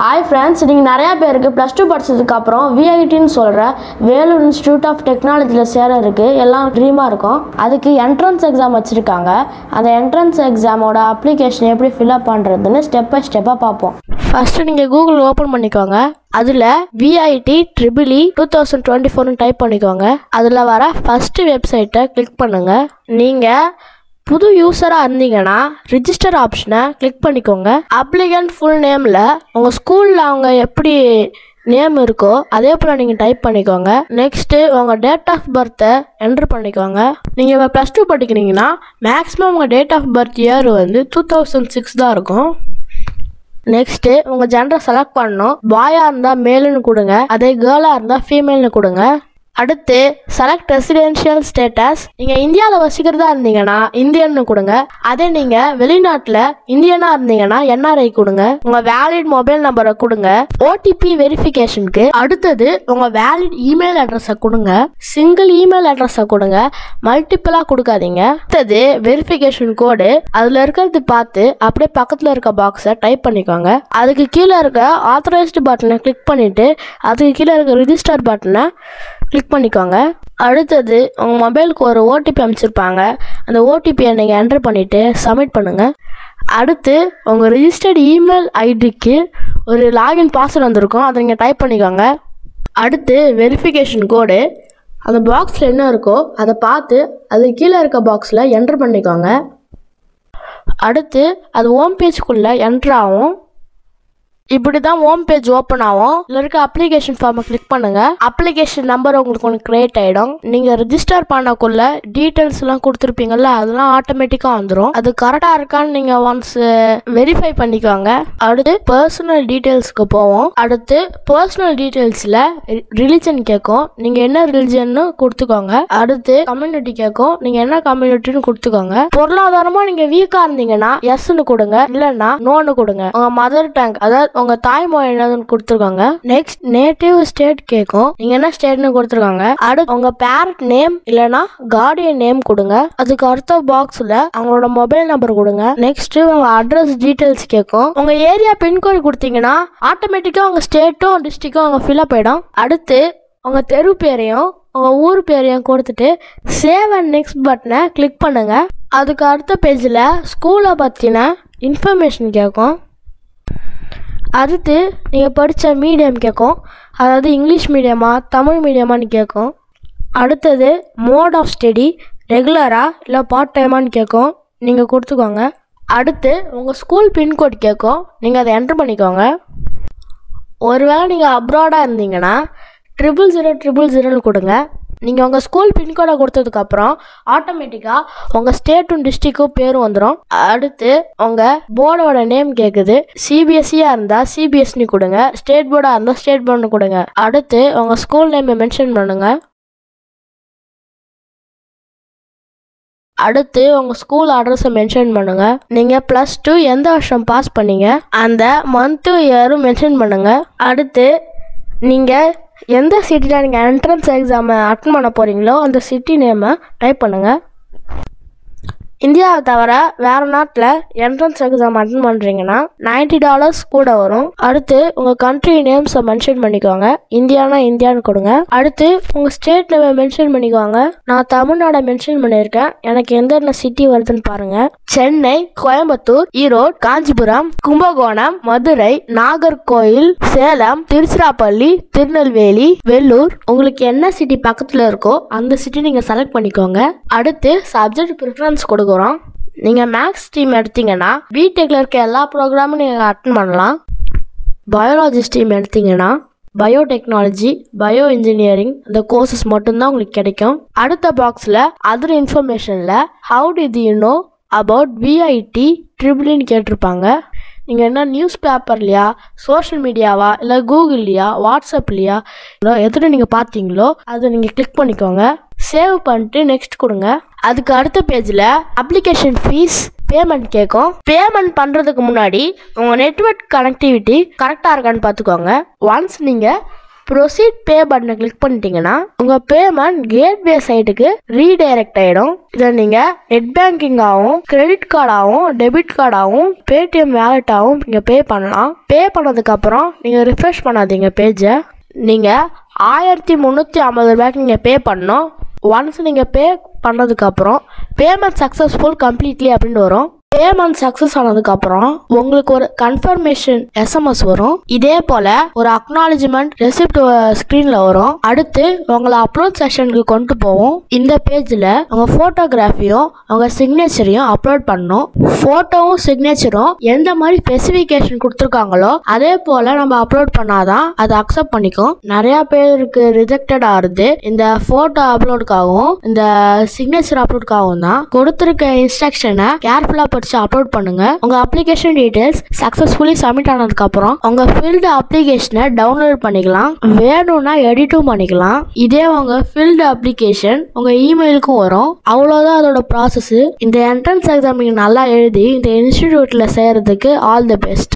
Hi friends, நீங்கள் நிறைய பேருக்கு +2 படிச்சதுக்கு அப்புறம் VITன்னு சொல்ற வேலூர் இன்ஸ்டிடியூட் ஆஃப் டெக்னாலஜில சேரறதுக்கு எல்லாம் ட்ரீமா இருக்கும். அதுக்கு என்ட்ரன்ஸ் எக்ஸாம் வச்சிருக்காங்க. அந்த என்ட்ரன்ஸ் எக்ஸாமோட அப்ளிகேஷன் எப்படி ஃபில் அப் பண்றதுன்னு ஸ்டெப் பை ஸ்டெப்பா பார்ப்போம். ஃபர்ஸ்ட் நீங்க கூகுள் ஓபன் பண்ணிக்கோங்க. அதுல VIT EEE 2024 டைப் பண்ணிக்கோங்க. அதுல வர ஃபர்ஸ்ட் வெப்சைட்டை கிளிக் பண்ணுங்க. நீங்க புது யூசராக இருந்தீங்கன்னா ரிஜிஸ்டர் ஆப்ஷனை கிளிக் பண்ணிக்கோங்க. அப்ளிகண்ட் ஃபுல் நேமில் உங்கள் ஸ்கூலில் அவங்க எப்படி நேம் இருக்கோ அதே போல் நீங்கள் டைப் பண்ணிக்கோங்க. நெக்ஸ்ட்டு உங்கள் டேட் ஆஃப் பர்த்தை என்ட்ரு பண்ணிக்கோங்க. நீங்கள் இப்போ +2 படிக்கிறீங்கன்னா மேக்ஸிமம் உங்கள் டேட் ஆஃப் பர்த் இயர் வந்து 2006 தான் இருக்கும். நெக்ஸ்ட்டு உங்கள் ஜெண்டரை செலக்ட் பண்ணணும். பாயாக இருந்தால் மேலுன்னு கொடுங்க, அதே கேர்ளாக இருந்தால் ஃபீமேல்னு கொடுங்க. அடுத்து செலக்ட் ரெசிடென்ஷியல் ஸ்டேட்டஸ். நீங்கள் இந்தியாவில் வசிக்கிறதா இருந்தீங்கன்னா இந்தியன்னு கொடுங்க, அதே நீங்கள் வெளிநாட்டில் இந்தியனாக இருந்தீங்கன்னா NRI கொடுங்க. உங்கள் வேலிட் மொபைல் நம்பரை கொடுங்க. OTP வெரிஃபிகேஷனுக்கு அடுத்தது உங்கள் வேலிட் இமெயில் அட்ரஸை கொடுங்க. சிங்கிள் இமெயில் அட்ரஸை கொடுங்க, மல்டிப்பிளாக கொடுக்காதீங்க. அடுத்தது வெரிஃபிகேஷன் கோடு அதில் இருக்கிறது பார்த்து அப்படியே பக்கத்தில் இருக்க பாக்ஸை டைப் பண்ணிக்கோங்க. அதுக்கு கீழே இருக்க ஆத்தரைஸ்டு பட்டனை கிளிக் பண்ணிவிட்டு அதுக்கு கீழே இருக்க ரிஜிஸ்டர் பட்டனை கிளிக் பண்ணிக்கோங்க. அடுத்தது உங்கள் மொபைலுக்கு ஒரு OTP அமைச்சிருப்பாங்க. அந்த OTPயை நீங்கள் என்ட்ரு பண்ணிவிட்டு சப்மிட் பண்ணுங்கள். அடுத்து உங்கள் ரிஜிஸ்டர்டு இமெயில் ஐடிக்கு ஒரு லாகின் பாஸ்வேர்டு வந்திருக்கும், அதை நீங்கள் டைப் பண்ணிக்கோங்க. அடுத்து வெரிஃபிகேஷன் கோடு அந்த பாக்ஸில் என்ன இருக்கோ அதை பார்த்து அது கீழே இருக்க பாக்ஸில் என்ட்ரு பண்ணிக்கோங்க. அடுத்து அது ஹோம் பேஜ்க்குள்ளே என்ட்ரு ஆகும். இப்படி தான் ஹோம் பேஜ் ஓப்பன் ஆகும். இதில் இருக்க அப்ளிகேஷன் ஃபார்மை கிளிக் பண்ணுங்கள். அப்ளிகேஷன் நம்பர் உங்களுக்கு ஒன்று க்ரியேட் ஆகிடும். நீங்கள் ரிஜிஸ்டர் பண்ணக்குள்ள டீட்டெயில்ஸ்லாம் கொடுத்துருப்பீங்கள்ல அதெல்லாம் ஆட்டோமேட்டிக்காக வந்துடும். அது கரெக்டாக இருக்கான்னு நீங்கள் ஒன்ஸ் வெரிஃபை பண்ணிக்கோங்க. அடுத்து பர்சனல் டீட்டெயில்ஸ்க்கு போவோம். அடுத்து பர்சனல் டீட்டெயில்ஸில் ரிலிஜன் கேட்கும், நீங்கள் என்ன ரிலிஜன்னு கொடுத்துக்கோங்க. அடுத்து கம்யூனிட்டி கேட்கும், நீங்கள் என்ன கம்யூனிட்டின்னு கொடுத்துக்கோங்க. பொருளாதாரமாக நீங்கள் வீக்காக இருந்தீங்கன்னா எஸ்ன்னு கொடுங்க, இல்லைன்னா நோன்னு கொடுங்க. உங்கள் மதர் டங் அதாவது உங்க தாய்மொழி என்னதுன்னு கொடுத்துருக்காங்க. நெக்ஸ்ட் நேட்டிவ் ஸ்டேட் கேட்கும், நீங்க என்ன ஸ்டேட்னு கொடுத்துருக்காங்க. அடுத்து உங்க பேரண்ட் நேம் இல்லைன்னா கார்டியன் நேம் கொடுங்க. அதுக்கு அடுத்த பாக்ஸ்ல அவங்களோட மொபைல் நம்பர் கொடுங்க. நெக்ஸ்ட் உங்க அட்ரஸ் டீடைல்ஸ் கேட்கும். உங்க ஏரியா பின்கோடு கொடுத்தீங்கன்னா ஆட்டோமேட்டிக்கா உங்க ஸ்டேட்டும் டிஸ்ட்ரிக்டும் அங்க ஃபில் அப் ஆயிடும். அடுத்து உங்க தெரு பேரையும் உங்க ஊர் பேரையும் கொடுத்துட்டு சேவ் அண்ட் நெக்ஸ்ட் பட்டனை கிளிக் பண்ணுங்க. அதுக்கு அடுத்த பேஜ்ல ஸ்கூலை பத்தின இன்ஃபர்மேஷன் கேட்கும். அடுத்து நீங்கள் படித்த மீடியம் கேட்கும், அதாவது இங்கிலீஷ் மீடியமா தமிழ் மீடியமானு கேட்கும். அடுத்தது மோட் ஆஃப் ஸ்டடி ரெகுலராக இல்லை பார்ட் டைமான்னு கேட்கும், நீங்கள் கொடுத்துக்கோங்க. அடுத்து உங்கள் ஸ்கூல் பின்கோட் கேட்கும், நீங்கள் அதை என்ட்ரு பண்ணிக்கோங்க. ஒருவேளை நீங்கள் அப்ராடாக இருந்தீங்கன்னா 00000 கொடுங்க. நீங்கள் உங்கள் ஸ்கூல் பின்கோடை கொடுத்ததுக்கப்புறம் ஆட்டோமேட்டிக்காக உங்கள் ஸ்டேட்டும் டிஸ்ட்ரிக்டும் பேரும் வந்துடும். அடுத்து உங்கள் போர்டோட நேம் கேட்குது. CBSEயாக இருந்தால் CBSE கொடுங்க, ஸ்டேட் போர்டாக இருந்தால் ஸ்டேட் போர்டுன்னு கொடுங்க. அடுத்து உங்கள் ஸ்கூல் நேமை மென்ஷன் பண்ணுங்க. அடுத்து உங்கள் ஸ்கூல் அட்ரஸை மென்ஷன் பண்ணுங்க. நீங்கள் +2 எந்த வருஷம் பாஸ் பண்ணீங்க அந்த மந்த்தும் இயரும் மென்ஷன் பண்ணுங்க. அடுத்து நீங்கள் எந்த சிட்டியில் நீங்கள் என்ட்ரன்ஸ் எக்ஸாமை அட்டன் பண்ண போகிறீங்களோ அந்த சிட்டி நேமை டைப் பண்ணுங்கள். இந்தியாவை தவிர வேறு நாட்டில் என்ட்ரன்ஸ் எக்ஸாம் அட்டன் பண்ணுறீங்கன்னா $90 கூட வரும். அடுத்து உங்கள் கண்ட்ரி நேம்ஸை மென்ஷன் பண்ணிக்கோங்க. இந்தியானா இந்தியான்னு கொடுங்க. அடுத்து உங்கள் ஸ்டேட் நேமை மென்ஷன் பண்ணிக்கோங்க. நான் தமிழ்நாடை மென்ஷன் பண்ணியிருக்கேன், எனக்கு எந்தெந்த சிட்டி வருதுன்னு பாருங்கள். சென்னை, கோயம்புத்தூர், ஈரோடு, காஞ்சிபுரம், கும்பகோணம், மதுரை, நாகர்கோயில், சேலம், திருச்சிராப்பள்ளி, திருநெல்வேலி, வெள்ளூர். உங்களுக்கு என்ன சிட்டி பக்கத்தில் இருக்கோ அந்த சிட்டி நீங்கள் செலக்ட் பண்ணிக்கோங்க. அடுத்து சப்ஜெக்ட் ப்ரிஃபரன்ஸ் கொடுக்குறோம். நீங்கள் மேக்ஸ் டீம் எடுத்தீங்கன்னா பிடெக்கில் இருக்க எல்லா ப்ரோக்ராமும் நீங்கள் அட்டன் பண்ணலாம். பயாலஜி ஸ்ட்ரீம் எடுத்தீங்கன்னா பயோடெக்னாலஜி, பயோ இன்ஜினியரிங் இந்த கோர்சஸ் மட்டும்தான் உங்களுக்கு கிடைக்கும். அடுத்த பாக்ஸில் அதர் இன்ஃபர்மேஷனில் how did you know about VIT EEEன்னு கேட்டிருப்பாங்க. நீங்கள் என்ன நியூஸ் பேப்பர்லையா, சோஷியல் மீடியாவா, இல்லை கூகுள்லையா, வாட்ஸ்அப்லையா எதில் நீங்கள் பார்த்தீங்களோ அதை நீங்கள் கிளிக் பண்ணிக்கோங்க. சேவ் பண்ணிட்டு நெக்ஸ்ட் கொடுங்க. அதுக்கு அடுத்த பேஜில் அப்ளிகேஷன் ஃபீஸ் பேமெண்ட் கேட்கும். பேமெண்ட் பண்ணுறதுக்கு முன்னாடி உங்கள் நெட்வொர்க் கனெக்டிவிட்டி கரெக்டாக இருக்கான்னு பார்த்துக்கோங்க. ஒன்ஸ் நீங்கள் ப்ரொசீட் பே பட்டனை கிளிக் பண்ணிட்டீங்கன்னா உங்க பேமெண்ட் கேட்வே சைட்டுக்கு ரீடைரக்ட் ஆயிடும். இதை நீங்க நெட் பேங்கிங்காகவும் கிரெடிட் கார்டாகவும் டெபிட் கார்டாகவும் பேடிஎம் வேலெட்டாகவும் நீங்க பே பண்ணலாம். பே பண்ணதுக்கு அப்புறம் நீங்க ரிஃப்ரெஷ் பண்ணாதீங்க பேஜை. நீங்க 1350 ரூபாய்க்கு நீங்க பே பண்ணணும். ஒன்ஸ் நீங்க பே பண்ணதுக்கு அப்புறம் பேமெண்ட் சக்சஸ்ஃபுல் கம்ப்ளீட்லி அப்படின்னு வரும். பேமெண்ட் சக்சஸ் ஆனதுக்கு அப்புறம் உங்களுக்கு ஒரு கன்ஃபர்மேஷன் SMS வரும். இதே போல ஒரு அக்னாலஜ்மெண்ட் ரெசிப்ட் ஸ்கிரீன்ல வரும். அடுத்து உங்களை அப்லோட் செஷனுக்கு கொண்டு போவோம். இந்த பேஜ்ல உங்க போட்டோகிராஃபியும் உங்க சிக்னேச்சரையும் அப்லோட் பண்ணணும். போட்டோவும் சிக்னேச்சரும் எந்த மாதிரி ஸ்பெசிஃபிகேஷன் கொடுத்துருக்காங்களோ அதே போல நம்ம அப்லோட் பண்ணாதான் அதை அக்செப்ட் பண்ணிக்கும். நிறைய பேருக்கு ரிஜெக்டட் ஆகுது இந்த போட்டோ அப்லோடுக்காகவும் இந்த சிக்னேச்சர் அப்லோடுக்காகவும் தான். கொடுத்துருக்க இன்ஸ்ட்ரக்ஷனை கேர்ஃபுல்லா அப்லோட் பண்ணுங்க. உங்க அப்ளிகேஷன் டீடைல்ஸ் சக்சஸ்ஃபுல்லி சப்மிட் ஆனதுக்கு அப்புறம் உங்க ஃபில்டு அப்ளிகேஷனை டவுன்லோட் பண்ணிக்கலாம். வேணும்னா எடிட்டும் பண்ணிக்கலாம். இதே உங்க ஃபில்டு அப்ளிகேஷன் உங்க இமெயிலுக்கும் வரும். அவ்வளவுதான் அதோட ப்ராசஸ். இந்த என்ட்ரன்ஸ் எக்ஸாம் நீங்க நல்லா எழுதி இந்த இன்ஸ்டிடியூட்ல சேர்றதுக்கு ஆல் தி பெஸ்ட்.